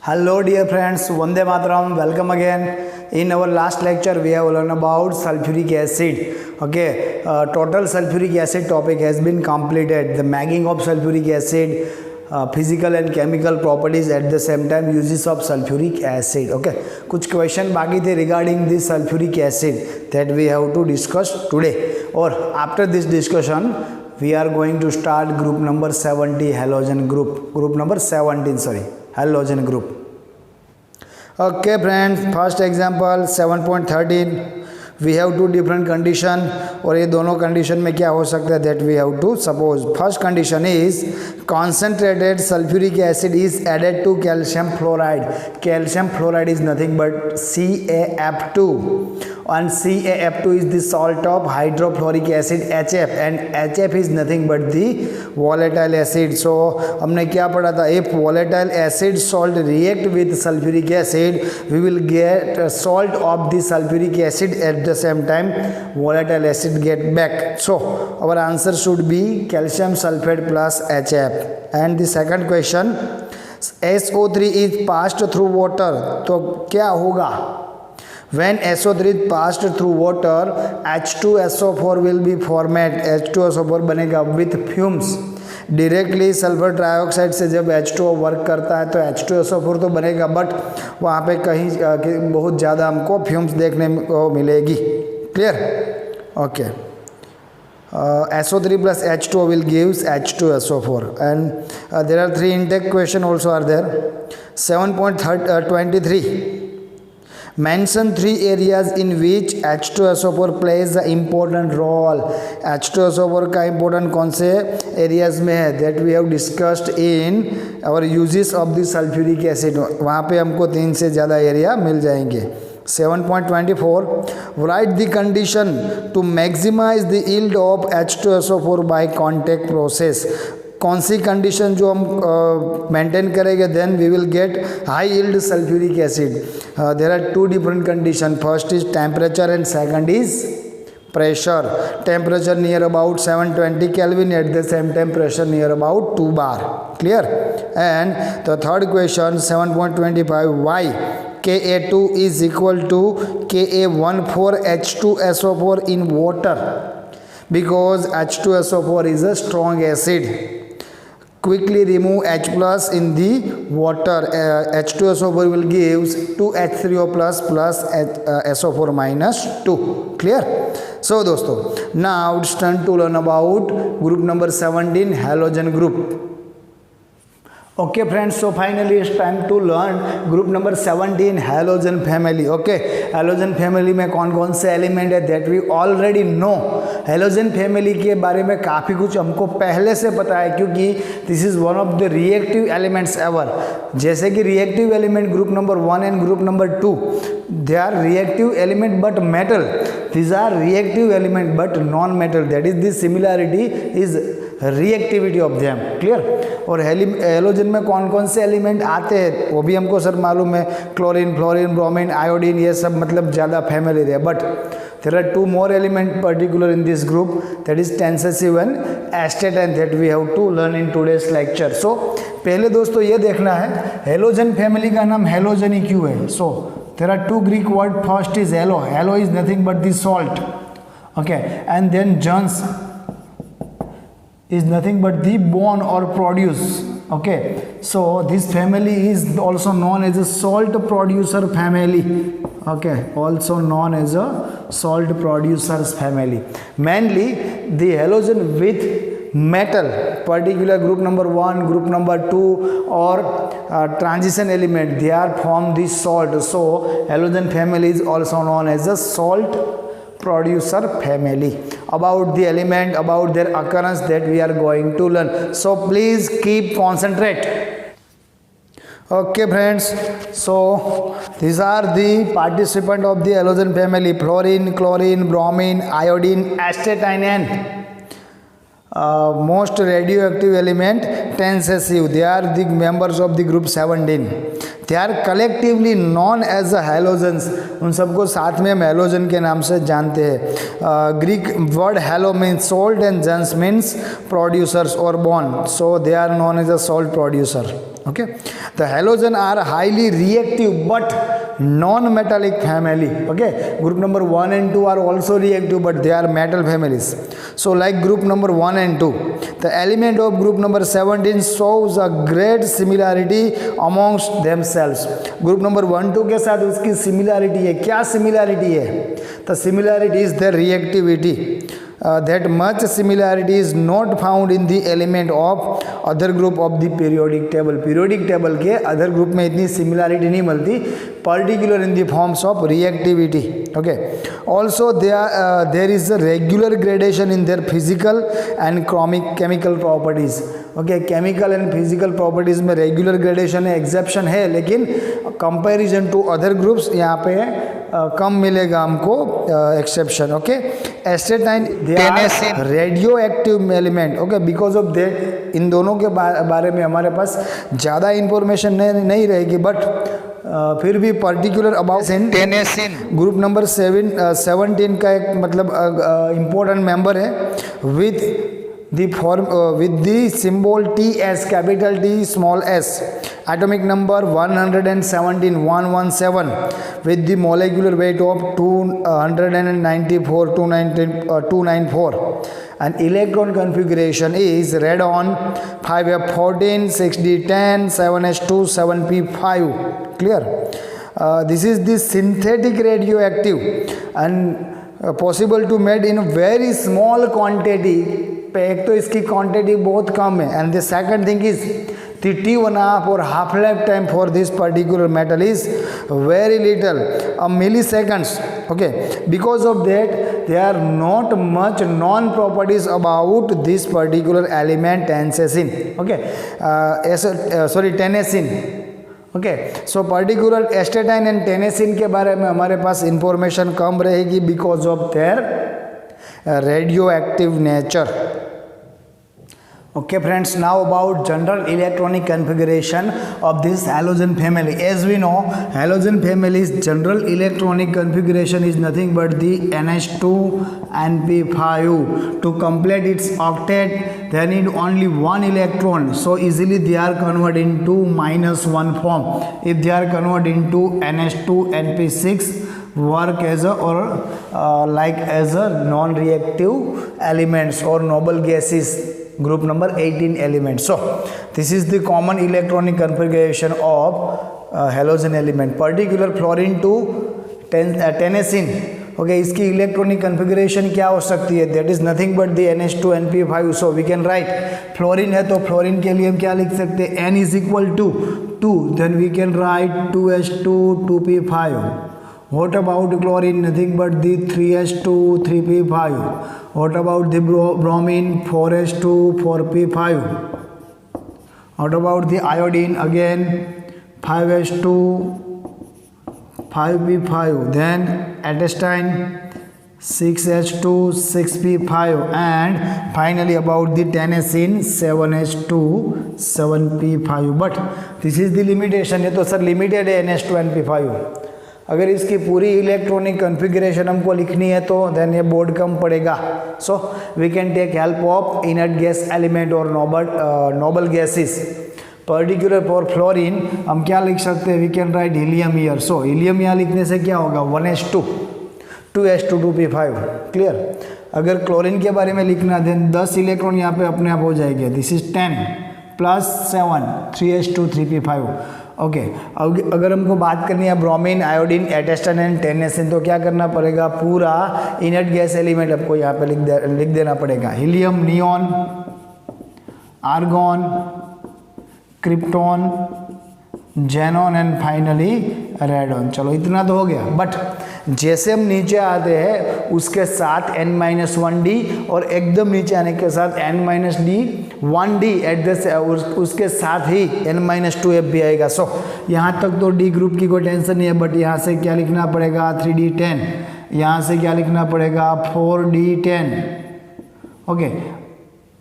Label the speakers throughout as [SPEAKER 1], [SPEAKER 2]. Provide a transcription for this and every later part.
[SPEAKER 1] Hello dear friends, Vande Mataram, welcome again. In our last lecture we have learned about sulfuric acid. Okay, total sulfuric acid topic has been completed. The making of sulfuric acid, physical and chemical properties at the same time, uses of sulfuric acid. Okay, कुछ question बाकी थे regarding this sulfuric acid that we have to discuss today. और after this discussion we are going to start group number 70 halogen group number 17 sorry halogen group. Okay friends, first example 7.13 we have two different condition और ये दोनों condition में क्या हो सकता है that we have to suppose. First condition is concentrated sulfuric acid is added to calcium fluoride. Calcium fluoride is nothing but CaF2 and CaF2 is the salt of hydrofluoric acid HF and HF is nothing but the volatile acid. So हमने क्या पढ़ा था, if volatile acid salt react with sulfuric acid we will get salt of the sulfuric acid, at the same time volatile acid get back. So our answer should be calcium sulfate plus HF. And the second question, SO3 is passed through water, तो क्या होगा? When SO3 is passed through water, H2SO4 will be formed. H2SO4 बनेगा with fumes. Directly sulphur trioxide से जब H2O work करता है तो H2SO4 तो बनेगा, बट वहाँ पे कहीं बहुत ज़्यादा हमको फ्यूम्स देखने को मिलेगी. Clear? Okay. SO3 plus H2O will gives H2SO4 and there are three intake question also are there. 7.23 mention three areas in which H2SO4 plays the important role. H2SO4 का important कौन से areas में है that we have discussed in our uses of the sulfuric acid. वहाँ पे हमको तीन से ज़्यादा area मिल जाएंगे. 7.24 write the condition to maximize the yield of H2SO4 by contact process. कौन सी कंडीशन जो हम मेंटेन करेंगे then we will get high yield sulphuric acid. There are two different condition. First is temperature and second is pressure. Temperature near about 720 kelvin, at the same time pressure near about 2 bar. Clear? And the third question 7.25 y Ka2 is equal to Ka14H2SO4 in water, because H2SO4 is a strong acid. Quickly remove H plus in the water. H2SO4 will give 2H3O plus SO4 minus 2. Clear? So दोस्तों, now it's time to learn about group number 17 halogen group. Okay friends, so finally it's time to learn group number 17 halogen family. Okay, halogen family में कौन कौन से element है that we already know. halogen family के बारे में काफ़ी कुछ हमको पहले से पता है, क्योंकि this is one of the reactive elements ever. जैसे कि reactive element group number 1 and group number 2 they are reactive element but metal. These are reactive element but non-metal. That is the similarity is reactivity of them. Clear? और halogen में कौन कौन से element आते हैं वो भी हमको सर मालूम है. क्लोरीन, फ्लोरीन, ब्रोमीन, आयोडीन, ये सब मतलब ज़्यादा फैमिली है. But there are two more element particular in this group, that is tennessine and astatine, that we have to learn in today's lecture. So पहले दोस्तों ये देखना है हेलोजन फैमिली का नाम हेलोजन ही क्यों है. So there are two Greek word. First is halo. Halo is nothing but the salt. Okay, and then genes is nothing but the bone or produce. Okay, so this family is also known as a salt producer family. Okay, also known as a salt producers family. Mainly the halogen with metal, particular group number 1, group number 2 or transition element, they are form this salt. So halogen family is also known as a salt producer family. About the element, about their occurrence, that we are going to learn. So please keep concentrate. Okay friends, so these are the participant of the halogen family: fluorine, chlorine, bromine, iodine, astatine and most radioactive element tensacive. They are the members of the group 17. They are collectively known as a halogens, उन सबको साथ में हम halogen के नाम से जानते हैं। Greek word halo means salt and genes means producers और born, so they are known as a salt producer. Okay, the halogen are highly reactive but non-metallic family. Okay, group number 1 and 2 are also reactive but they are metal families. So like group number 1 and 2, the element of group number 17 shows a great similarity amongst themselves. Group number 1 2 के साथ उसकी similarity है, क्या similarity है? The similarity is their reactivity. That much similarity is not found in the element of other group of the periodic table. Periodic table के other group में इतनी similarity नहीं मिलती, particular in the forms of reactivity. Okay. Also there is a regular gradation in their physical and chemical properties. Okay, chemical and physical properties में regular gradation है, exception है, लेकिन comparison to other groups यहाँ पे कम मिलेगा हमको exception. Okay, astatine they are radioactive element. Okay, because of that इन दोनों के बारे में हमारे पास ज़्यादा इंफॉर्मेशन नहीं रहेगी, बट फिर भी पर्टिकुलर अबाउट टेनेसिन ग्रुप नंबर 17 का एक मतलब इम्पोर्टेंट मेंबर है with the symbol TS, capital T, small s, atomic number 117 with the molecular weight of 294 and electron configuration is radon 5f14 6d10 7s2 7p5. Clear? This is the synthetic radioactive and possible to made in a very small quantity. एक तो इसकी quantity बहुत कम है, and the second thing is the T1/2 or half lifetime for this particular metal is very little, a milliseconds. Okay, because of that there are not much known properties about this particular element tenacin. Okay, tenacin. Okay, so particular astatine and टेनेसिन के बारे में हमारे पास information कम रहेगी because of their radio active nature. Okay friends, now about general electronic configuration of this halogen family. As we know, halogen family's general electronic configuration is nothing but the NH2 NP5. To complete its octet they need only one electron, so easily they are converted into -1 form. If they are converted into NH2 NP6 work as a or like as a non-reactive elements or noble gases, group number 18 elements. So this is the common electronic configuration of halogen element. Particular fluorine to tenacin. Okay, इसकी electronic configuration क्या हो सकती है? That is nothing but the NH2 NP5. So we can write, fluorine है तो fluorine के लिए हम क्या लिख सकते हैं? N is equal to 2, then we can write 2H2 2P5. What about chlorine? Nothing but the 3H2 3P5. What about the bromine? 4H2 4P5. What about the iodine? Again 5H2 5P5. Then atostine 6H2 6P5. And finally about the tenacin 7H2 7P5. But this is the limitation. ये तो sir limited है NH2 NP5. अगर इसकी पूरी electronic configuration हमको लिखनी है तो देन ये बोर्ड कम पड़ेगा. So we can take help of inert gas element और noble gases. Particular for fluorine हम क्या लिख सकते हैं? We can write helium here. So helium यहाँ लिखने से क्या होगा? 1H2 2H2 2P5. क्लियर? अगर क्लोरीन के बारे में लिखना देन 10 इलेक्ट्रॉन यहाँ पे अपने आप हो जाएंगे. This is 10 plus 7 3H2 3P5. Okay, अगर हमको बात करनी है ब्रोमीन आयोडीन एटेस्टन एंड टेनेसिन तो क्या करना पड़ेगा? पूरा इनर्ट गैस एलिमेंट आपको यहाँ पे लिख देना पड़ेगा. Helium, neon, argon, krypton, xenon and finally radon. चलो इतना तो हो गया. बट जैसे हम नीचे आते हैं उसके साथ n-1d और एकदम नीचे आने के साथ n-1d एट द उसके साथ ही n-2f भी आएगा. सो यहाँ तक तो डी ग्रुप की कोई टेंशन नहीं है. बट यहाँ से क्या लिखना पड़ेगा? 3d10. यहाँ से क्या लिखना पड़ेगा? 4d10. ओके,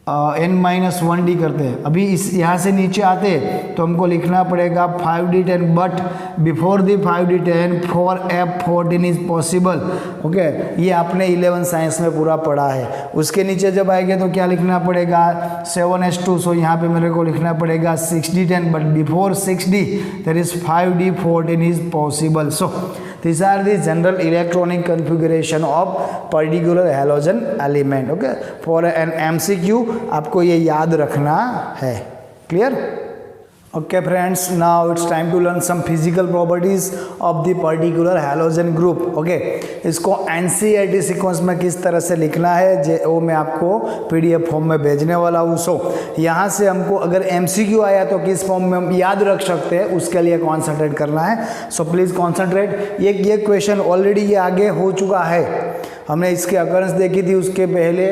[SPEAKER 1] n-1d करते हैं। अभी इस यहाँ से नीचे आते तो हमको लिखना पड़ेगा 5d10, but before the 5d10 for F14 is possible. Okay, ये आपने 11 साइंस में पूरा पढ़ा है। उसके नीचे जब आएंगे तो क्या लिखना पड़ेगा 7s2, सो यहाँ पे मेरे को लिखना पड़ेगा 6d10, but before 6d there is 5d14 is possible. So these are the general electronic configuration of particular halogen element. Okay, for an MCQ आपको ये याद रखना है। Clear? Okay friends, now it's time to learn some physical properties of the particular halogen group. Okay, इसको NCERT sequence में किस तरह से लिखना है वो मैं आपको PDF फॉर्म में भेजने वाला हूँ। सो यहाँ से हमको अगर MCQ आया तो किस फॉर्म में हम याद रख सकते हैं उसके लिए कॉन्सेंट्रेट करना है। So please concentrate. ये क्वेश्चन ऑलरेडी ये आगे हो चुका है, हमने इसकी अकरेंस देखी थी। उसके पहले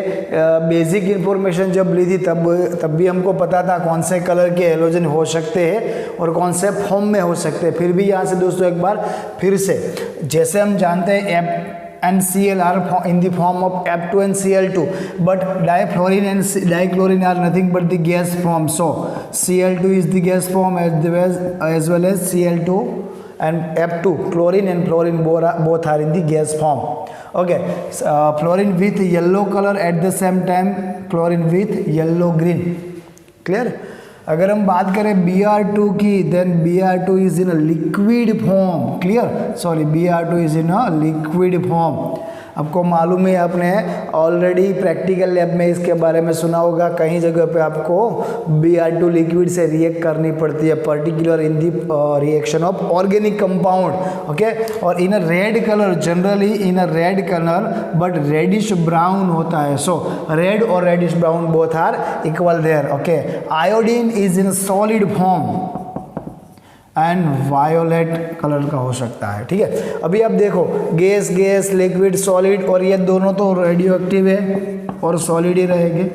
[SPEAKER 1] बेसिक इन्फॉर्मेशन जब ली थी तब भी हमको पता था कौन से कलर के हेलोजन हो सकते हैं और कौन से फॉर्म में हो सकते हैं। फिर भी यहाँ से दोस्तों एक बार फिर से, जैसे हम जानते हैं FnCl are in the form of F2NCl2, but difluorine and dichlorine are nothing but the gas form. So Cl2 is the gas form as well as Cl2 and F2, chlorine and fluorine both are in the gas form. Okay, fluorine with yellow color at the same time fluorine with yellow green. Clear? अगर हम बात करें Br2 की, then Br2 is in a liquid form. Clear? Sorry, Br2 is in a liquid form. आपको मालूम है, आपने already practical lab में इसके बारे में सुना होगा। कहीं जगह पे आपको Br2 लिक्विड से रिएक्ट करनी पड़ती है, particular in the reaction of organic compound. Okay, और in a red colour, generally in a red colour but reddish brown होता है। सो रेड और reddish brown both are equal there. Okay, iodine is in solid form and violet colour का हो सकता है। ठीक है, अभी आप देखो गैस, लिक्विड, सॉलिड, और ये दोनों तो रेडियो एक्टिव है और सॉलिड ही रहेंगे,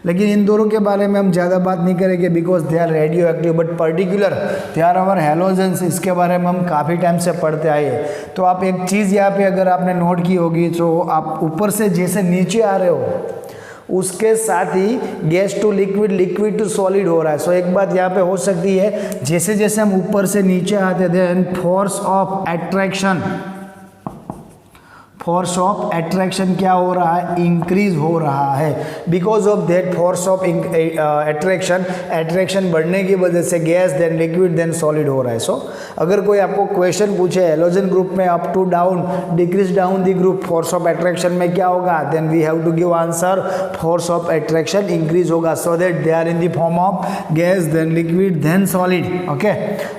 [SPEAKER 1] लेकिन इन दोनों के बारे में हम ज़्यादा बात नहीं करेंगे because they are radioactive, but particular they are our halogens. इसके बारे में हम काफ़ी टाइम से पढ़ते आए हैं। तो आप एक चीज़ यहाँ पे अगर आपने नोट की होगी, तो आप ऊपर से जैसे नीचे आ रहे हो उसके साथ ही gas to liquid, liquid to solid हो रहा है। सो एक बात यहाँ पे हो सकती है, जैसे जैसे हम ऊपर से नीचे आते थे, force of attraction, force of attraction क्या हो रहा है, इंक्रीज हो रहा है। Because of that force of attraction बढ़ने की वजह से gas then liquid then solid हो रहा है। सो अगर कोई आपको क्वेश्चन पूछे हेलोजन ग्रुप में up to down, decrease down the group, force of attraction में क्या होगा, then we have to give answer force of attraction increase होगा, so that they are in the form of gas then liquid then solid. Okay,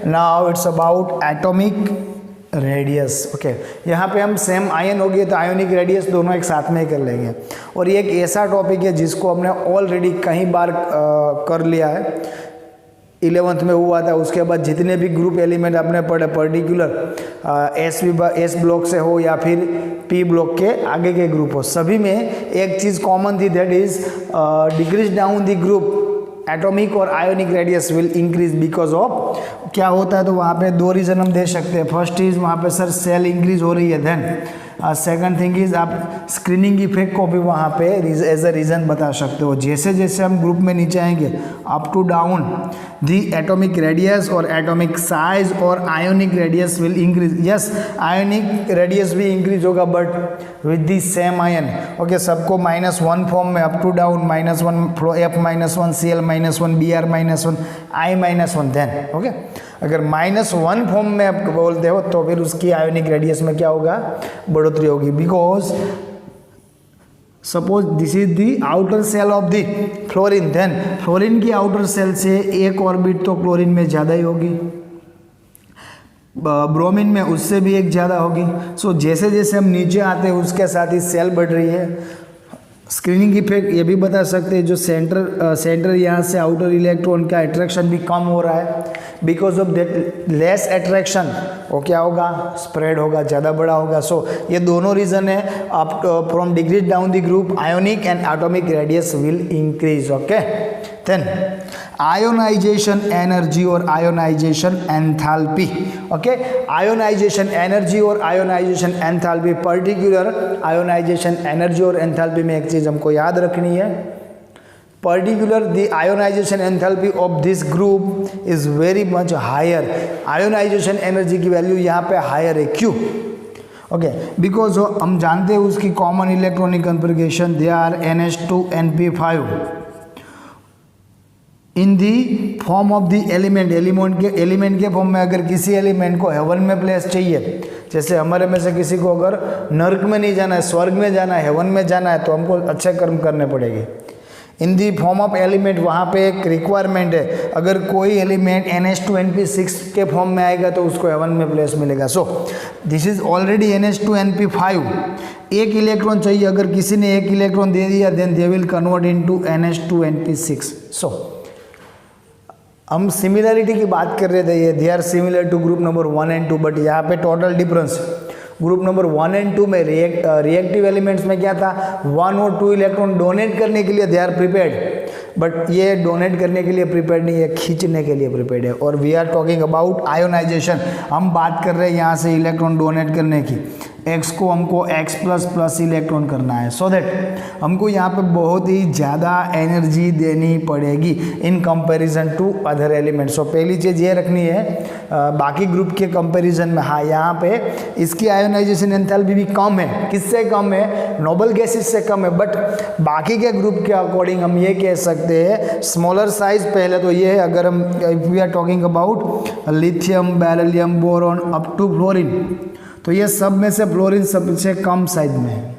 [SPEAKER 1] now it's about atomic radius. Okay, यहाँ पे हम same ion हो गए तो ionic radius दोनों एक साथ में ही कर लेंगे। और ये एक ऐसा टॉपिक है जिसको हमने ऑलरेडी कई बार कर लिया है, 11th में हुआ था। उसके बाद जितने भी ग्रुप एलिमेंट आपने पढ़े, पर्टिकुलर एस ब्लॉक से हो या फिर पी ब्लॉक के आगे के ग्रुप हो, सभी में एक चीज़ कॉमन थी, that is decrease down the group atomic और ionic radius will increase because of क्या होता है। तो वहाँ पे दो रीज़न हम दे सकते हैं। फर्स्ट इज वहाँ पे सर सेल इंक्रीज हो रही है, देन सेकंड थिंग इज आप स्क्रीनिंग इफेक्ट को भी वहाँ पे एज अ रीज़न बता सकते हो। जैसे जैसे हम ग्रुप में नीचे आएंगे, up to down the atomic radius और एटॉमिक साइज और ionic radius will increase. Yes, ionic radius भी इंक्रीज होगा but with the same ion. Okay, सबको -1 फॉर्म में up to down, -1 F-1 Cl -1 Br -1 I -1 then. Okay, अगर -1 form में आप बोलते हो तो फिर उसकी आयोनिक रेडियस में क्या होगा, बढ़ोतरी होगी। Because suppose this is the outer shell of the fluorine, then fluorine की आउटर सेल से एक ऑर्बिट तो क्लोरीन में ज़्यादा ही होगी, ब्रोमीन में उससे भी एक ज़्यादा होगी। सो जैसे जैसे हम नीचे आते हैं उसके साथ ही सेल बढ़ रही है। स्क्रीनिंग इफेक्ट ये भी बता सकते हैं, जो सेंटर यहाँ से आउटर इलेक्ट्रॉन का अट्रैक्शन भी कम हो रहा है, because of that less attraction वो क्या होगा, स्प्रेड होगा, ज़्यादा बड़ा होगा। सो ये दोनों रीज़न है। आप from decrease down the group ionic and atomic radius will increase. Okay, then ionization energy और ionization enthalpy. Okay, ionization energy और ionization enthalpy, particular ionization energy और एंथैल्पी में एक चीज़ हमको याद रखनी है, particular the ionization enthalpy of this group is very much higher. ionization energy की वैल्यू यहाँ पे हायर है, क्यों? ओके, बिकॉज हम जानते हैं उसकी common electronic configuration they are NH2NP5 in the form of the element के फॉर्म में। अगर किसी एलिमेंट को हेवन में प्लेस चाहिए, जैसे हमारे में से किसी को अगर नर्क में नहीं जाना है, स्वर्ग में जाना है, हेवन में जाना है, तो हमको अच्छे कर्म करने पड़ेंगे। इन दी फॉर्म ऑफ एलिमेंट वहाँ पे एक रिक्वायरमेंट है, अगर कोई एलिमेंट NH2NP6 के फॉर्म में आएगा तो उसको हेवन में प्लेस मिलेगा। सो दिस इज ऑलरेडी NH2NP5, एक इलेक्ट्रॉन चाहिए, अगर किसी ने एक इलेक्ट्रॉन दे दिया then they will convert into NH2NP6। So हम सिमिलरिटी की बात कर रहे थे, ये they are similar to group number 1 and 2, but यहाँ पे total difference group number 1 and 2 में रिएक्टिव एलिमेंट्स में क्या था, 1 और 2 इलेक्ट्रॉन डोनेट करने के लिए दे आर प्रिपेयर्ड, बट ये डोनेट करने के लिए प्रिपेयर्ड नहीं है, खींचने के लिए प्रिपेयर्ड है। और we are talking about ionisation, हम बात कर रहे हैं यहाँ से इलेक्ट्रॉन डोनेट करने की, X को हमको X++ इलेक्ट्रॉन करना है, सो दैट हमको यहाँ पे बहुत ही ज़्यादा एनर्जी देनी पड़ेगी in comparison to other element. So पहली चीज़ ये रखनी है बाकी ग्रुप के कंपैरिजन में, हाँ यहाँ पे इसकी आयोनाइजेशन एंथैल्पी भी कम है, किससे कम है, नोबल गैसेस से कम है, बट बाकी के ग्रुप के अकॉर्डिंग हम ये कह सकते हैं स्मॉलर साइज। पहले तो ये है, अगर हम if we are talking about lithium, beryllium, boron up to fluorine, तो ये सब में से फ्लोरीन सबसे कम साइज में है,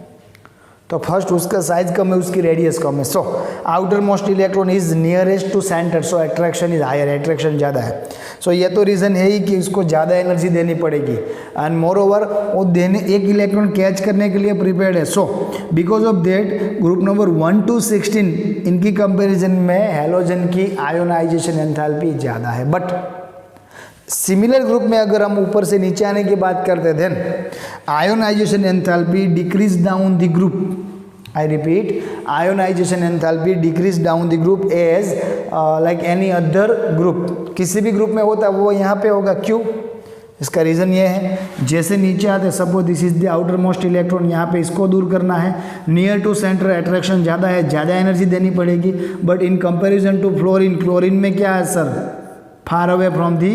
[SPEAKER 1] तो फर्स्ट उसका साइज कम है, उसकी रेडियस कम है। So outermost electron is nearest to centre, so attraction is higher, attraction ज़्यादा है। सो ये तो रीज़न है ही कि उसको ज़्यादा एनर्जी देनी पड़ेगी, एंड मोर ओवर वो देने एक इलेक्ट्रॉन कैच करने के लिए प्रिपेयर्ड है। So because of that group number 1 to 16 इनकी कंपेरिजन में हैलोजन की आयोनाइजेशन एंथैल्पी ज़्यादा है। बट सिमिलर ग्रुप में अगर हम ऊपर से नीचे आने की बात करते हैं, ionisation enthalpy decrease down the group, I repeat, ionisation enthalpy decrease down the group as like any other group, किसी भी ग्रुप में होता है वो यहाँ पे होगा, क्यों? इसका रीज़न ये है, जैसे नीचे आते, suppose this is the outer most electron, यहाँ पे इसको दूर करना है, नियर टू सेंटर अट्रैक्शन ज़्यादा है, ज़्यादा एनर्जी देनी पड़ेगी। But in comparison to fluorine, chlorine में क्या है sir, far away from the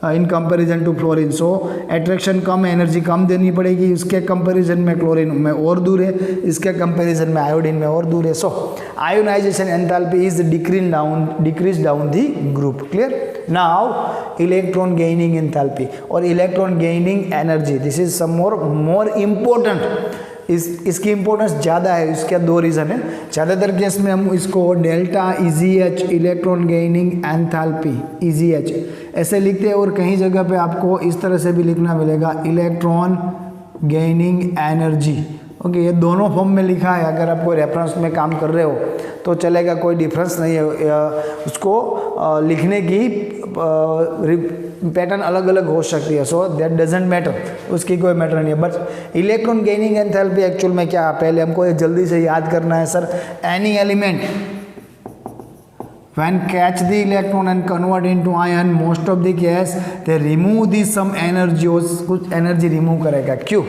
[SPEAKER 1] in comparison to fluorine, so attraction कम है, एनर्जी कम देनी पड़ेगी। इसके कंपेरिजन में क्लोरीन में और दूर है, इसके कंपेरिजन में आयोडीन में और दूर है। So ionization enthalpy is decrease down the group. Clear? Now electron gaining enthalpy और electron gaining energy, this is some more important, इसकी इंपॉर्टेंस ज़्यादा है। इसके दो रीज़न है, ज़्यादातर केस में हम इसको delta EGH electron gaining enthalpy EGH ऐसे लिखते हैं, और कहीं जगह पे आपको इस तरह से भी लिखना मिलेगा इलेक्ट्रॉन गेनिंग एनर्जी। ओके, ये दोनों फॉर्म में लिखा है, अगर आप कोई रेफरेंस में काम कर रहे हो तो चलेगा, कोई डिफरेंस नहीं है। उसको लिखने की पैटर्न अलग अलग हो सकती है, सो दैट डजेंट मैटर, उसकी कोई मैटर नहीं है। But electron gaining enthalpy actual में क्या, पहले हमको ये जल्दी से याद करना है sir, any element when catch the electron and convert into ion, most of the case they remove the some energy, कुछ एनर्जी रिमूव करेगा। क्यों?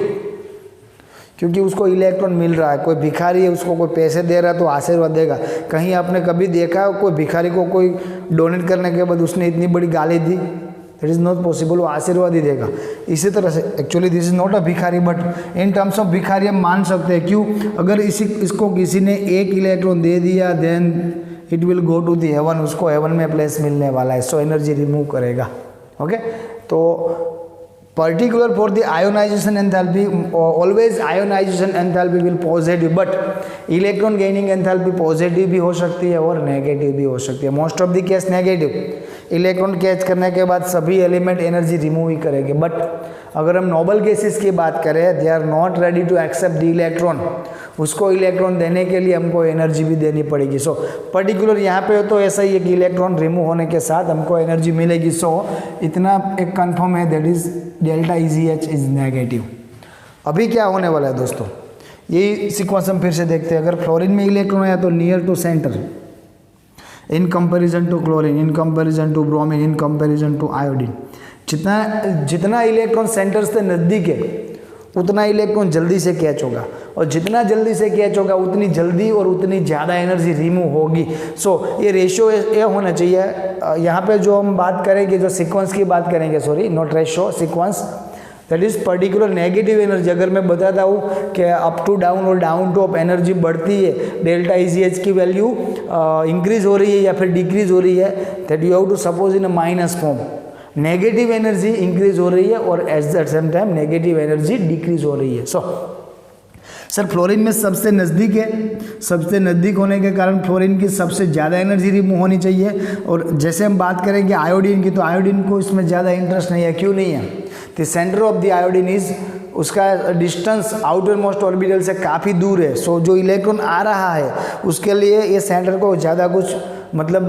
[SPEAKER 1] क्योंकि उसको इलेक्ट्रॉन मिल रहा है, कोई भिखारी है उसको कोई पैसे दे रहा है तो आशीर्वाद देगा। कहीं आपने कभी देखा कोई भिखारी को कोई डोनेट करने के बाद उसने इतनी बड़ी गाली दी? दैट इज़ नॉट पॉसिबल, वो आशीर्वाद ही देगा। इसी तरह से actually this is not a भिखारी, बट इन टर्म्स ऑफ भिखारी हम मान सकते हैं। क्यों? अगर इसको किसी ने एक इलेक्ट्रॉन दे दिया then it will go to the heaven, उसको हेवन में प्लेस मिलने वाला है, सो एनर्जी रिमूव करेगा। ओके, तो particular for the ionization enthalpy, always ionization enthalpy will positive, but electron gaining enthalpy positive भी हो सकती है और नेगेटिव भी हो सकती है। Most of the case negative, electron catch करने के बाद सभी एलिमेंट एनर्जी रिमूव ही करेंगे। बट अगर हम नोबल गैसेस की बात करें, they are not ready to accept the electron, उसको इलेक्ट्रॉन देने के लिए हमको एनर्जी भी देनी पड़ेगी। सो पर्टिकुलर यहाँ पे तो ऐसा ही है कि इलेक्ट्रॉन रिमूव होने के साथ हमको एनर्जी मिलेगी। सो इतना एक कंफर्म है, that is delta EGH is negative. अभी क्या होने वाला है दोस्तों, यही सीक्वेंस हम फिर से देखते हैं। अगर फ्लोरीन में इलेक्ट्रॉन है तो near to centre in comparison to chlorine, in comparison to bromine, in comparison to iodine, जितना इलेक्ट्रॉन सेंटर से नज़दीक है उतना इलेक्ट्रॉन जल्दी से कैच होगा, और जितना जल्दी से कैच होगा उतनी जल्दी और उतनी ज़्यादा एनर्जी रिमूव होगी। सो ये रेशियो ये होना चाहिए। यहाँ पे जो हम बात करेंगे, जो सीक्वेंस की बात करेंगे, sorry not ratio, sequence, that is particular negative energy. अगर मैं बताता हूँ कि अप टू डाउन और डाउन टू अप एनर्जी बढ़ती है, डेल्टा EGH की वैल्यू इंक्रीज हो रही है या फिर डिक्रीज हो रही है, that you have to suppose in a minus form. Negative energy increase हो रही है और at the same time negative energy decrease हो रही है। सो सर फ्लोरीन में सबसे नज़दीक है, सबसे नज़दीक होने के कारण फ्लोरीन की सबसे ज़्यादा एनर्जी रिमूव होनी चाहिए। और जैसे हम बात करेंगे आयोडीन की, तो आयोडीन को इसमें ज़्यादा इंटरेस्ट नहीं है। क्यों नहीं है? The centre of the iodine is, उसका डिस्टेंस आउटर मोस्ट ऑर्बिटल से काफ़ी दूर है। सो जो इलेक्ट्रॉन आ रहा है उसके लिए ये सेंटर को ज़्यादा कुछ मतलब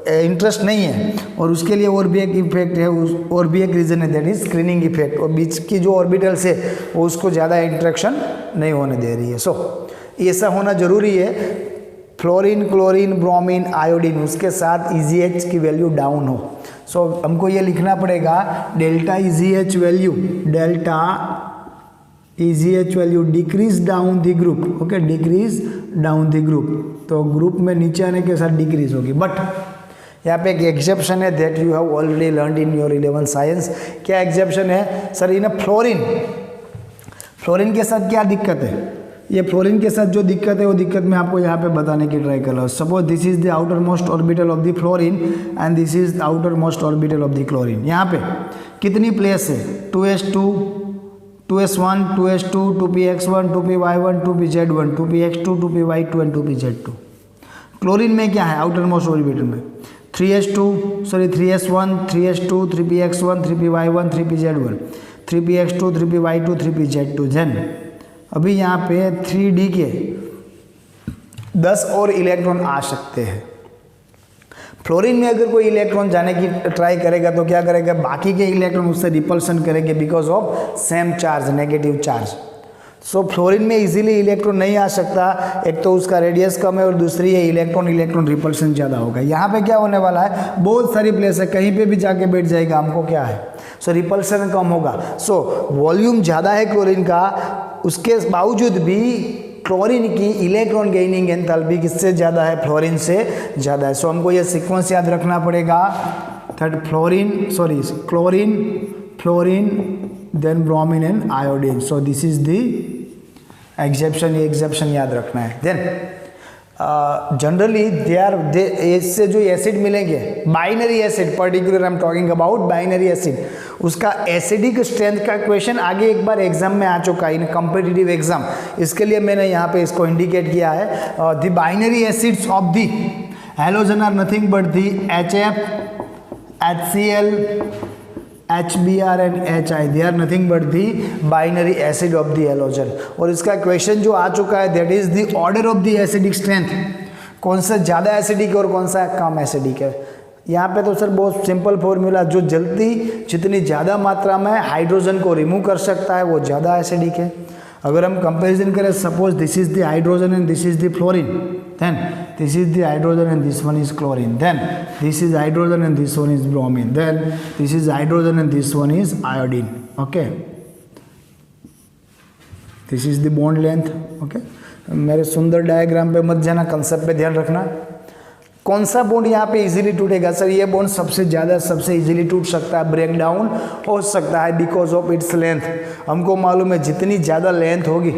[SPEAKER 1] इंटरेस्ट नहीं है, और उसके लिए और भी एक इफेक्ट है, और भी एक रीज़न है, दैट इज स्क्रीनिंग इफेक्ट। और बीच की जो ऑर्बिटल्स है वो उसको ज़्यादा इंट्रैक्शन नहीं होने दे रही है। सो ऐसा होना ज़रूरी है, फ्लोरीन, क्लोरीन, ब्रोमीन, आयोडीन, उसके साथ EGH की वैल्यू डाउन हो। सो हमको ये लिखना पड़ेगा delta EGH value, delta EGH value decrease down the group, okay, decrease down the group. तो ग्रुप में नीचे आने के साथ डिक्रीज होगी। बट यहाँ पे एक एग्जेप्शन है, that you have already learned in your 11th science. क्या एग्जेप्शन है सर? इन फ्लोरीन, फ्लोरीन के साथ क्या दिक्कत है? ये फ्लोरीन के साथ जो दिक्कत है वो दिक्कत मैं आपको यहाँ पे बताने की ट्राई कर रहा हूँ। Suppose this is the outer most orbital of the fluorine and this is the outer most orbital of the chlorine. यहाँ पे कितनी प्लेस है? 2s2, 2s1, 2s2, 2px1, 2py1, 2pz1, 2px2, 2py2 and 2pz2। Chlorine में क्या है? Outer most orbital में 3s1, 3s2, 3px1, 3py1, 3pz1, 3px2, 3py2, 3pz2। Then अभी यहाँ पे 3d के 10 और इलेक्ट्रॉन आ सकते हैं। फ्लोरीन में अगर कोई इलेक्ट्रॉन जाने की ट्राई करेगा तो क्या करेगा? बाकी के इलेक्ट्रॉन उससे रिपल्सन करेंगे because of same charge, negative charge. So fluorine में इजीली इलेक्ट्रॉन नहीं आ सकता। एक तो उसका रेडियस कम है और दूसरी है इलेक्ट्रॉन रिपल्सन ज़्यादा होगा। यहाँ पे क्या होने वाला है? बहुत सारी प्लेस है, कहीं पे भी जाके बैठ जाएगा, हमको क्या है? सो रिपल्सन कम होगा। सो वॉल्यूम ज़्यादा है क्लोरीन का, उसके बावजूद भी क्लोरीन की इलेक्ट्रॉन गेनिंग एंथैल्पी किससे ज़्यादा है? फ्लोरीन से ज़्यादा है। सो हमको ये सीक्वेंस याद रखना पड़ेगा, that chlorine, then bromine and iodine. So this is the exception, ये एग्जेप्शन याद रखना है। देन जनरली इससे जो एसिड मिलेंगे, binary acid, particular I am talking about binary acid, उसका एसिडिक स्ट्रेंथ का क्वेश्चन आगे एक बार एग्जाम में आ चुका है, इन कॉम्पिटिटिव एग्जाम। इसके लिए मैंने यहाँ पे इसको इंडिकेट किया है। The binary acids of the halogen are nothing but the HF, HCl, HBr and HI, they are nothing but the binary acid of the halogen. और इसका क्वेश्चन जो आ चुका है, that is the order of the acidic strength, कौन सा ज़्यादा acidic है और कौन सा कम एसिडिक है। यहाँ पे तो सर बहुत सिंपल फॉर्मूला, जो जल्दी जितनी ज़्यादा मात्रा में हाइड्रोजन को रिमूव कर सकता है वो ज़्यादा एसिडिक है। अगर हम कंपैरिजन करें, suppose this is the hydrogen and this is the fluorine, then this is the hydrogen and this one is chlorine, then this is hydrogen and this one is bromine, then this is hydrogen and this one is iodine. Okay, this is the bond length. Okay, मेरे सुंदर diagram पे मत जाना, concept पे ध्यान रखना। कौन सा बॉन्ड यहाँ पे इजीली टूटेगा? सर ये बॉन्ड सबसे ज़्यादा, सबसे इजीली टूट सकता है, ब्रेक डाउन हो सकता है बिकॉज ऑफ इट्स लेंथ। हमको मालूम है जितनी ज़्यादा लेंथ होगी,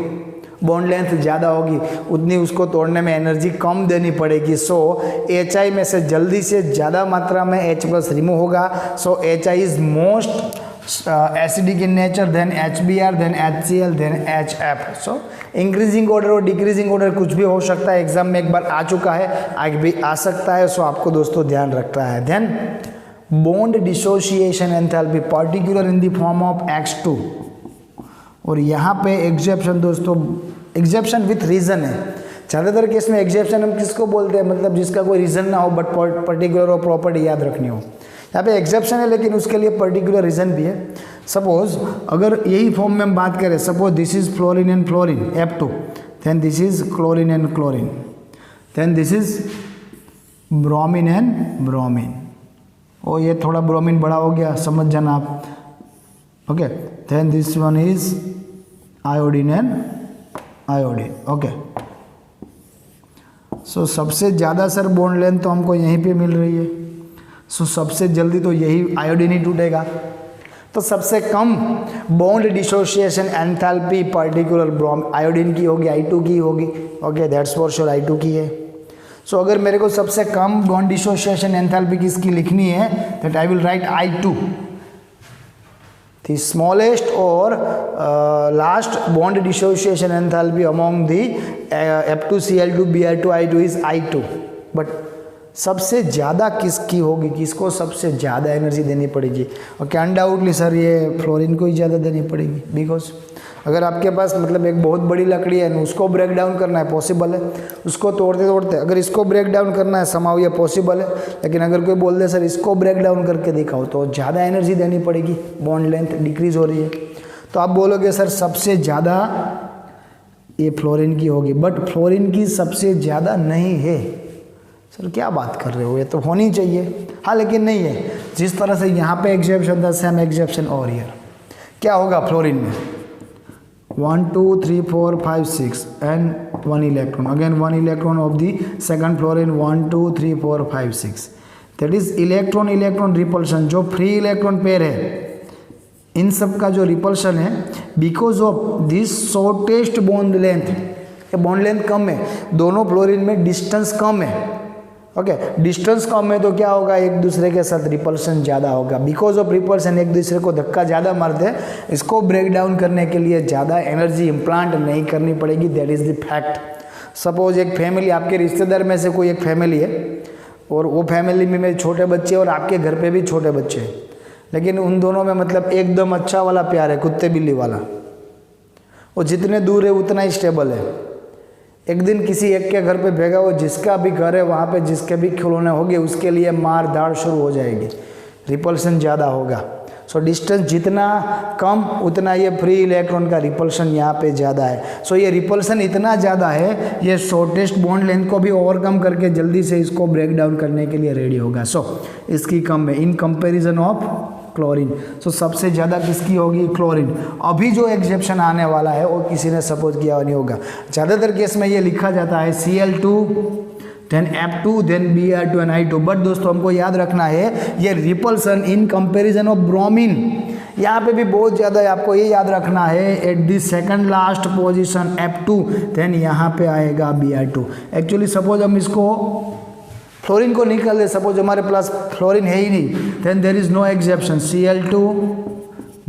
[SPEAKER 1] बॉन्ड लेंथ ज़्यादा होगी, उतनी उसको तोड़ने में एनर्जी कम देनी पड़ेगी। सो HI में से जल्दी से ज़्यादा मात्रा में H+ रिमूव होगा। So HI is most acidic in nature, then HBr, then HCl, then HF। So increasing order और डिक्रीजिंग ऑर्डर कुछ भी हो सकता है, एग्जाम में एक बार आ चुका है, आगे भी आ सकता है। सो आपको दोस्तों ध्यान रखना है। Then bond dissociation enthalpy particular in the form of X2। और यहाँ पे एग्जेप्शन दोस्तों, एग्जेप्शन विथ रीज़न है। ज़्यादातर केस में एग्जेप्शन हम किसको बोलते हैं? मतलब जिसका कोई रीज़न ना हो बट पर्टिकुलर और प्रॉपर्टी याद रखनी हो। यहाँ पे एग्जेप्शन है लेकिन उसके लिए पर्टिकुलर रीज़न भी है। सपोज अगर यही फॉर्म में हम बात करें, suppose this is fluorine and fluorine F2, then this is chlorine and chlorine, then this is bromine and bromine. और ये थोड़ा ब्रोमीन बड़ा हो गया, समझ जाना आप। Okay, then this one is iodine and iodine. Okay, so सबसे ज़्यादा सर बॉन्ड लेंथ तो हमको यहीं पे मिल रही है, सो सबसे जल्दी तो यही आयोडीन ही टूटेगा। तो सबसे कम bond dissociation enthalpy particular bromine iodine की होगी, I2 की होगी। Okay, that's for sure I2 की है। सो अगर मेरे को सबसे कम बॉन्ड डिसोसिएशन एंथैल्पी किसकी लिखनी है, that I will write I2, the smallest or last bond dissociation enthalpy among the F2Cl2 Br2 I2 is I2। But सबसे ज़्यादा किसकी होगी, किसको सबसे ज़्यादा एनर्जी देनी पड़ेगी? और अनडाउटली सर ये फ्लोरीन को ही ज़्यादा देनी पड़ेगी, बिकॉज अगर आपके पास मतलब एक बहुत बड़ी लकड़ी है ना, उसको ब्रेक डाउन करना है पॉसिबल है, उसको तोड़ते तोड़ते अगर इसको ब्रेक डाउन करना है समाव ये पॉसिबल है, लेकिन अगर कोई बोल दे सर इसको ब्रेक डाउन करके दिखाओ तो ज़्यादा एनर्जी देनी पड़ेगी, बॉन्ड लेंथ डिक्रीज हो रही है। तो आप बोलोगे सर सबसे ज़्यादा ये फ्लोरीन की होगी, बट फ्लोरीन की सबसे ज़्यादा नहीं है। सर क्या बात कर रहे हो, ये तो होनी चाहिए। हाँ लेकिन नहीं है, जिस तरह से यहाँ पे एग्जेप्शन था सेम एग्जेप्शन और ईयर क्या होगा फ्लोरीन में 1 2 3 4 5 6 and 1 electron, again 1 electron of the second fluorine 1 2 3 4 5 6, that is electron electron repulsion. जो फ्री इलेक्ट्रॉन पेयर है इन सब का जो रिपल्शन है because of this shortest bond length, ये बॉन्ड लेंथ कम है, दोनों फ्लोरीन में डिस्टेंस कम है। ओके, डिस्टेंस कम है तो क्या होगा, एक दूसरे के साथ रिपल्शन ज़्यादा होगा, बिकॉज ऑफ रिपल्शन एक दूसरे को धक्का ज़्यादा मारते हैं, इसको ब्रेक डाउन करने के लिए ज़्यादा एनर्जी इम्प्लांट नहीं करनी पड़ेगी, that is the fact. Suppose एक फैमिली, आपके रिश्तेदार में से कोई एक फैमिली है और वो फैमिली में मेरे छोटे बच्चे और आपके घर पे भी छोटे बच्चे हैं, लेकिन उन दोनों में मतलब एकदम अच्छा वाला प्यार है, कुत्ते बिल्ली वाला, वो जितने दूर है उतना ही स्टेबल है। एक दिन किसी एक के घर पे भेगा, वो जिसका भी घर है वहाँ पे जिसके भी खिलौने होंगे उसके लिए मार धाड़ शुरू हो जाएगी, रिपल्शन ज़्यादा होगा। सो डिस्टेंस जितना कम उतना ये फ्री इलेक्ट्रॉन का रिपल्शन यहाँ पे ज़्यादा है। सो ये रिपल्शन इतना ज़्यादा है, ये शॉर्टेस्ट बॉन्ड लेंथ को भी ओवरकम करके जल्दी से इसको ब्रेक डाउन करने के लिए रेडी होगा। सो इसकी कम है इन कंपेरिजन ऑफ क्लोरीन। सो सबसे ज़्यादा किसकी होगी, क्लोरीन। अभी जो एग्जेप्शन आने वाला है वो किसी ने सपोज किया नहीं होगा, ज़्यादातर केस में ये लिखा जाता है Cl2 then F2 then Br2 and I2। But दोस्तों हमको याद रखना है ये repulsion in comparison of bromine, यहाँ पे भी बहुत ज़्यादा है, आपको ये याद रखना है at the second last position F2 then यहाँ पे आएगा Br2। एक्चुअली सपोज हम इसको फ्लोरीन को निकाल दे, सपोज हमारे पास फ्लोरीन है ही नहीं, then there is no exception Cl2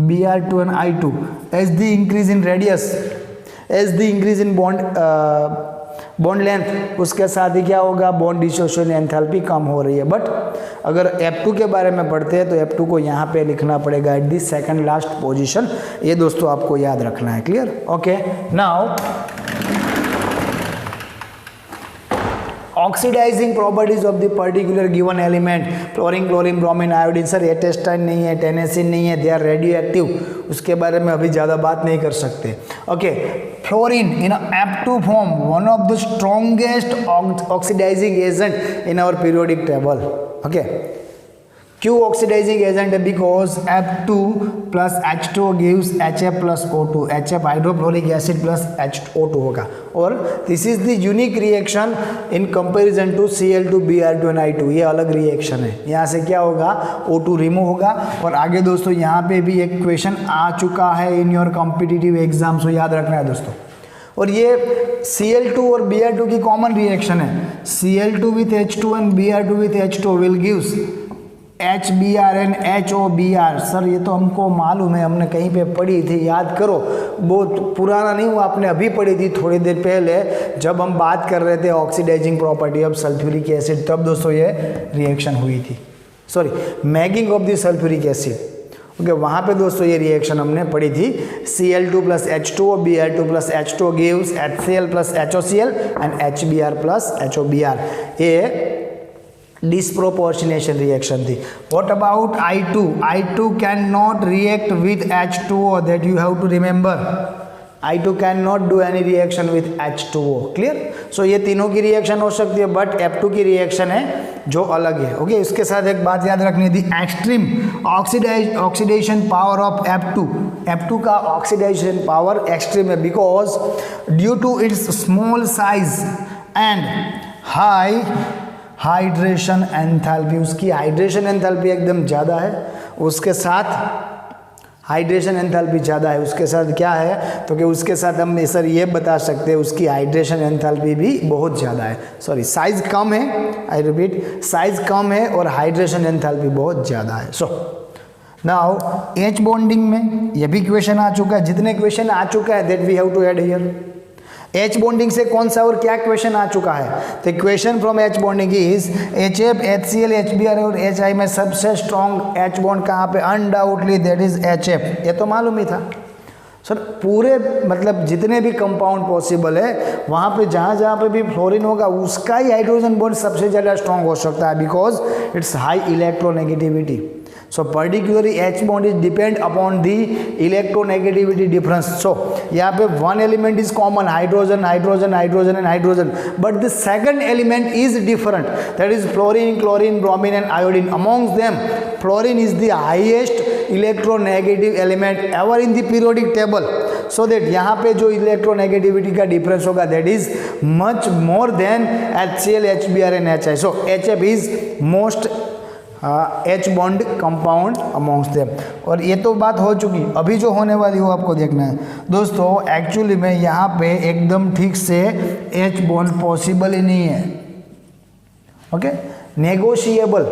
[SPEAKER 1] Br2 and I2। As the increase in radius, as the increase in bond length, उसके साथ ही क्या होगा, बॉन्ड डिसोसिएशन एंथैल्पी कम हो रही है। बट अगर F2 के बारे में पढ़ते हैं तो F2 को यहाँ पे लिखना पड़ेगा at the second last position. ये दोस्तों आपको याद रखना है, clear? Okay, now oxidizing properties of the particular given element, fluorine chlorine bromine iodine. Sir ये टेस्टाइन नहीं है, टेनेसिन नहीं है, दे आर रेडियो एक्टिव, उसके बारे में अभी ज़्यादा बात नहीं कर सकते। Okay, fluorine in F2 form one of the strongest oxidizing agent in our periodic table. Okay, क्यों ऑक्सीडाइजिंग एजेंट है, because F2 plus H2 gives HF plus O2, HF hydrofluoric acid plus H2O2 होगा। और this is the unique reaction in comparison to Cl2 Br2 and I2। ये अलग reaction है, यहाँ से क्या होगा, O2 रिमूव होगा। और आगे दोस्तों यहाँ पे भी एक क्वेश्चन आ चुका है इन योर कॉम्पिटिटिव एग्जाम, सो याद रखना है दोस्तों। और ये Cl2 और Br2 की कॉमन रिएक्शन है, Cl2 with H2 and Br2 with H2 will gives HBr and HOBr। Sir ये तो हमको मालूम है, हमने कहीं पे पढ़ी थी, याद करो, बहुत पुराना नहीं हुआ, आपने अभी पढ़ी थी थोड़ी देर पहले जब हम बात कर रहे थे oxidizing property of sulphuric acid, तब दोस्तों ये रिएक्शन हुई थी, sorry making of the sulphuric acid. Okay, वहाँ पे दोस्तों ये रिएक्शन हमने पढ़ी थी, Cl2 plus H2O Br2 plus H2O gives HCl plus HOCl and HBr plus HOBr। ये डिस्प्रोपोर्शनेशन रिएक्शन थी। What about I2? I2 can not react with H2O, that you have to remember. I2 can not do any reaction with H2O, clear? सो ये तीनों की reaction हो सकती है, but F2 की reaction है जो अलग है। ओके, इसके साथ एक बात याद रखनी थी, extreme oxidation power of F2 F2 का ऑक्सीडाइजेशन पावर एक्सट्रीम है because due to its small size and high hydration enthalpy, उसकी हाइड्रेशन एंथैल्पी एकदम ज़्यादा है, उसके साथ हाइड्रेशन एंथैल्पी ज़्यादा है, उसके साथ क्या है तो कि उसके साथ हम सर ये बता सकते हैं उसकी हाइड्रेशन एंथैल्पी भी बहुत ज़्यादा है, सॉरी साइज कम है, आई रिपीट साइज कम है और हाइड्रेशन एंथैल्पी बहुत ज़्यादा है। सो नाउ एच बॉन्डिंग में ये भी क्वेश्चन आ चुका है, जितने क्वेश्चन आ चुका है that we have to add here. H bonding से कौन सा और क्या क्वेश्चन आ चुका है, तो question from H bonding is HF, HCl, HBr और HI में सबसे स्ट्रॉन्ग एच बॉन्ड कहाँ पे, अनडाउटली दैट इज HF, ये तो मालूम ही था सर। पूरे मतलब जितने भी कंपाउंड पॉसिबल है वहाँ पे जहाँ जहाँ पे भी फ्लोरीन होगा उसका ही हाइड्रोजन बॉन्ड सबसे ज़्यादा स्ट्रॉन्ग हो सकता है because it's high electronegativity. So particularly H bond is depend upon the electronegativity difference. So यहाँ पे one element is common, hydrogen, hydrogen, hydrogen and hydrogen, but the second element is different, that is fluorine, chlorine, bromine and iodine. Amongst them fluorine is the highest electronegative element ever in the periodic table. So that यहाँ पे जो electronegativity का difference होगा that is much more than HCl, HBr and HI. So HF is most H bond compound amongst them. और ये तो बात हो चुकी, अभी जो होने वाली हो आपको देखना है दोस्तों। एक्चुअली में यहाँ पे एकदम ठीक से H बॉन्ड पॉसिबल ही नहीं है, ओके, नेगोशिएबल।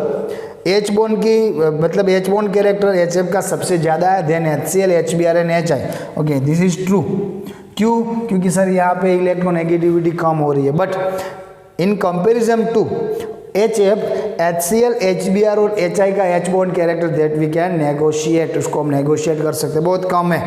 [SPEAKER 1] H बॉन्ड की मतलब H बॉन्ड कैरेक्टर HF का सबसे ज़्यादा है then HCl, HBr and HI, okay, this is true. क्यों? क्योंकि सर यहाँ पे इलेक्ट्रोनेगेटिविटी कम हो रही है, but in comparison to HF, HCl, HBr और HI का H bond character that we can negotiate, उसको हम नेगोशिएट कर सकते हैं, बहुत कम है।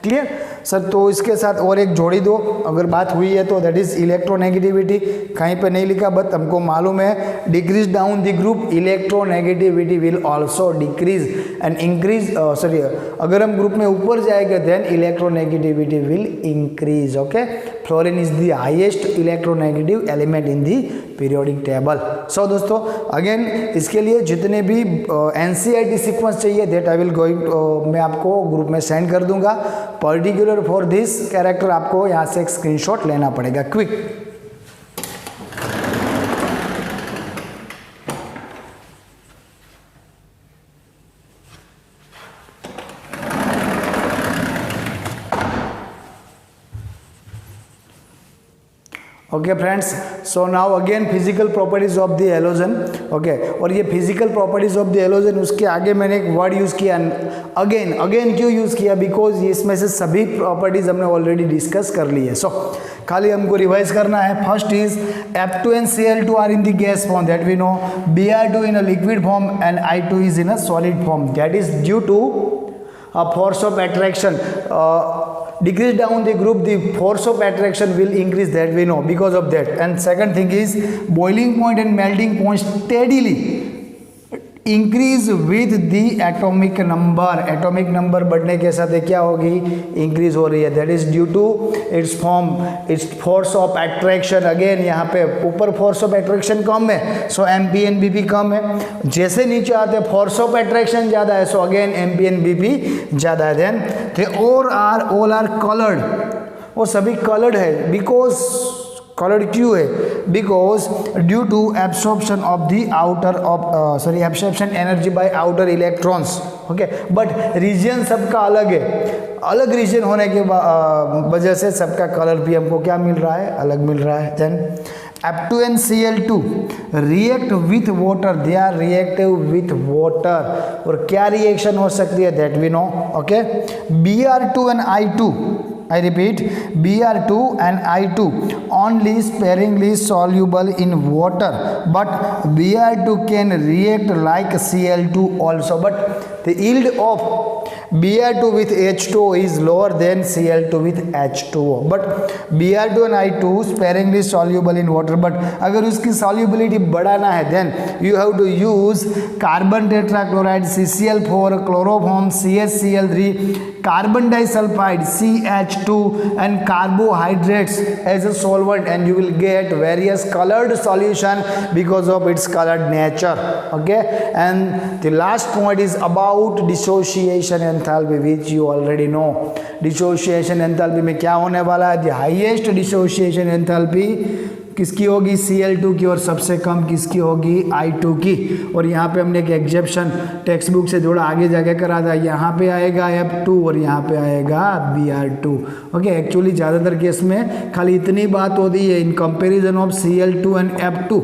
[SPEAKER 1] Clear sir? तो इसके साथ और एक जोड़ी दो अगर बात हुई है तो दैट इज इलेक्ट्रोनेगेटिविटी, कहीं पे नहीं लिखा बट हमको मालूम है decrease down the group electronegativity will also decrease and increase, sorry अगर हम ग्रुप में ऊपर जाएंगे then electronegativity will increase, okay. Fluorine is the highest electronegative element in the periodic table. So दोस्तों अगेन इसके लिए जितने भी NCERT सीक्वेंस चाहिए दैट आई विल गोइंग, मैं आपको ग्रुप में सेंड कर दूंगा। पर्टिकुलर फॉर दिस कैरेक्टर आपको यहाँ से एक स्क्रीनशॉट लेना पड़ेगा, quick. Okay friends, so now again physical properties of the halogen, okay. और ये physical properties of the halogen, उसके आगे मैंने एक वर्ड यूज़ किया अगेन क्यों यूज़ किया, बिकॉज इसमें से सभी प्रॉपर्टीज हमने ऑलरेडी डिस्कस कर ली है। सो खाली हमको रिवाइज करना है। First is F2 and Cl2 are in the gas form that we know, Br2 in a liquid form and I2 is in a solid form, that is due to force of attraction. Decrease down the group, the force of attraction will increase, that we know because of that. And second thing is boiling point and melting point steadily increase with the atomic number. Atomic number बढ़ने के साथ क्या होगी, increase हो रही है, that is due to its form, its force of attraction. Again यहाँ पे ऊपर force of attraction कम है, so MPNBP कम है, जैसे नीचे आते हैं force of attraction ज़्यादा है, so again MPNBP ज़्यादा है। then they all are colored, वो सभी colored है, because कलर्ड क्यों है, because due to absorption of the outer of absorption energy by outer electrons, okay. But reason सबका अलग है, अलग रीजन होने के वजह से सबका कलर भी हमको क्या मिल रहा है, अलग मिल रहा है। Then F2 and Cl2 react with water, they are reactive with water, और क्या रिएक्शन हो सकती है that we know, okay. Br2 and I2, I repeat, Br2 and I2 only sparingly soluble in water, but Br2 can react like Cl2 also, but the yield of Br2 with H2O is lower than Cl2 with H2O, but Br2 and I2 sparingly soluble in water, but अगर उसकी solubility बढ़ाना है then you have to use carbon tetrachloride, CCl4, chloroform, CaCl3, carbon disulfide CH2 and carbohydrates as a solvent, and you will get various colored solution because of its colored nature. Okay, and the last point is about dissociation enthalpy, which you already know. Dissociation enthalpy में क्या होने वाला है? The highest dissociation enthalpy किसकी होगी? Cl2 की, और सबसे कम किसकी होगी? I2 की। और यहाँ पे हमने एक एग्जेप्शन टेक्स्ट बुक से थोड़ा आगे जाके करा था, यहाँ पे आएगा F2 और यहाँ पे आएगा Br2। ओके, एक्चुअली ज़्यादातर केस में खाली इतनी बात होती है in comparison of Cl2 and F2।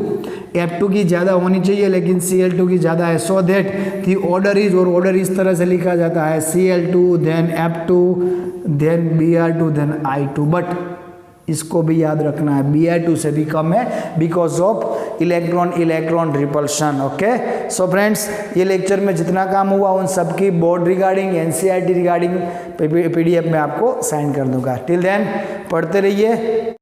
[SPEAKER 1] F2 की ज़्यादा होनी चाहिए लेकिन Cl2 की ज़्यादा है, so that the order is, और ऑर्डर इस तरह से लिखा जाता है Cl2 then F2 then Br2 then I2, but इसको भी याद रखना है Br2 से भी कम है because of electron electron repulsion. Okay, so friends, ये लेक्चर में जितना काम हुआ उन सब की board regarding, NCERT regarding PDF में आपको सेंड कर दूंगा। टिल देन पढ़ते रहिए।